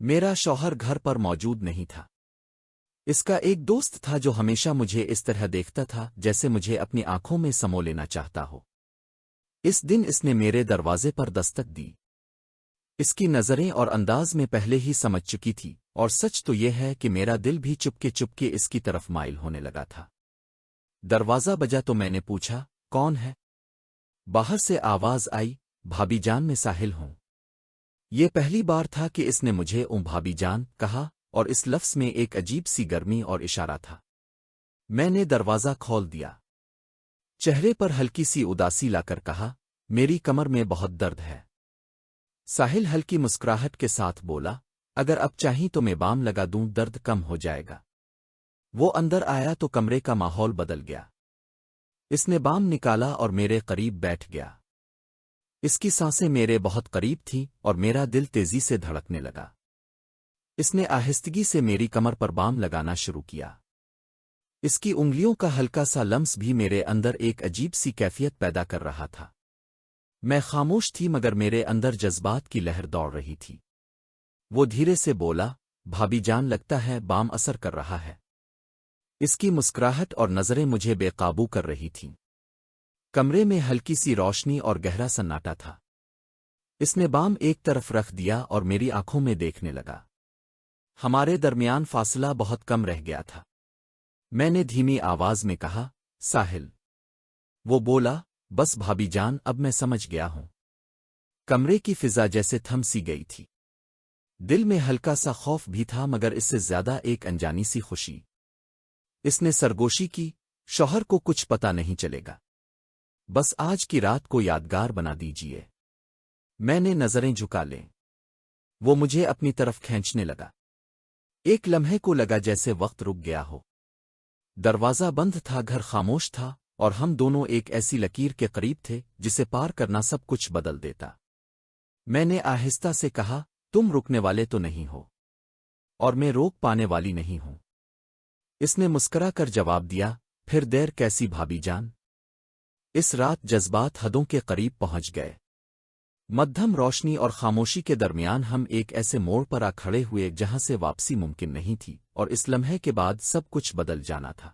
میرا شوہر گھر پر موجود نہیں تھا۔ اس کا ایک دوست تھا جو ہمیشہ مجھے اس طرح دیکھتا تھا جیسے مجھے اپنی آنکھوں میں سمو لینا چاہتا ہو۔ اس دن اس نے میرے دروازے پر دستک دی۔ اس کی نظریں اور انداز میں پہلے ہی سمجھ چکی تھی، اور سچ تو یہ ہے کہ میرا دل بھی چپکے اس کی طرف مائل ہونے لگا تھا۔ دروازہ بجا تو میں نے پوچھا، کون ہے؟ باہر سے آواز آئی، بھابی جان میں ساحل ہوں۔ یہ پہلی بار تھا کہ اس نے مجھے بھابی جان کہا، اور اس لفظ میں ایک عجیب سی گرمی اور اشارہ تھا۔ میں نے دروازہ کھول دیا۔ چہرے پر ہلکی سی اداسی لا کر کہا، میری کمر میں بہت درد ہے۔ ساحل ہلکی مسکراہٹ کے ساتھ بولا، اگر اب چاہیں تو میں بام لگا دوں، درد کم ہو جائے گا۔ وہ اندر آیا تو کمرے کا ماحول بدل گیا۔ اس نے بام نکالا اور میرے قریب بیٹھ گیا۔ اس کی سانسیں میرے بہت قریب تھیں اور میرا دل تیزی سے دھڑکنے لگا۔ اس نے آہستگی سے میری کمر پر بام لگانا شروع کیا۔ اس کی انگلیوں کا ہلکا سا لمس بھی میرے اندر ایک عجیب سی کیفیت پیدا کر رہا تھا۔ میں خاموش تھی مگر میرے اندر جذبات کی لہر دوڑ رہی تھی۔ وہ دھیرے سے بولا، بھابی جان لگتا ہے بام اثر کر رہا ہے۔ اس کی مسکراہٹ اور نظریں مجھے بے قابو کر رہی تھیں۔ کمرے میں ہلکی سی روشنی اور گہرا سناٹا تھا۔ اس نے بام ایک طرف رکھ دیا اور میری آنکھوں میں دیکھنے لگا۔ ہمارے درمیان فاصلہ بہت کم رہ گیا تھا۔ میں نے دھیمی آواز میں کہا، ساحل۔ وہ بولا، بس بھابی جان، اب میں سمجھ گیا ہوں۔ کمرے کی فضا جیسے تھم سی گئی تھی۔ دل میں ہلکا سا خوف بھی تھا مگر اس سے زیادہ ایک انجانی سی خوشی۔ اس نے سرگوشی کی، شوہر کو کچھ پتا نہیں چلے گا۔ بس آج کی رات کو یادگار بنا دیجیے۔ میں نے نظریں جھکا لیں۔ وہ مجھے اپنی طرف کھینچنے لگا۔ ایک لمحے کو لگا جیسے وقت رک گیا ہو۔ دروازہ بند تھا، گھر خاموش تھا، اور ہم دونوں ایک ایسی لکیر کے قریب تھے جسے پار کرنا سب کچھ بدل دیتا۔ میں نے آہستہ سے کہا، تم رکنے والے تو نہیں ہو، اور میں روک پانے والی نہیں ہوں۔ اس نے مسکرا کر جواب دیا، پھر دیر کیسی بھابی جان؟ اس رات جذبات حدوں کے قریب پہنچ گئے۔ مدھم روشنی اور خاموشی کے درمیان ہم ایک ایسے موڑ پر آ کھڑے ہوئے جہاں سے واپسی ممکن نہیں تھی، اور اس لمحے کے بعد سب کچھ بدل جانا تھا۔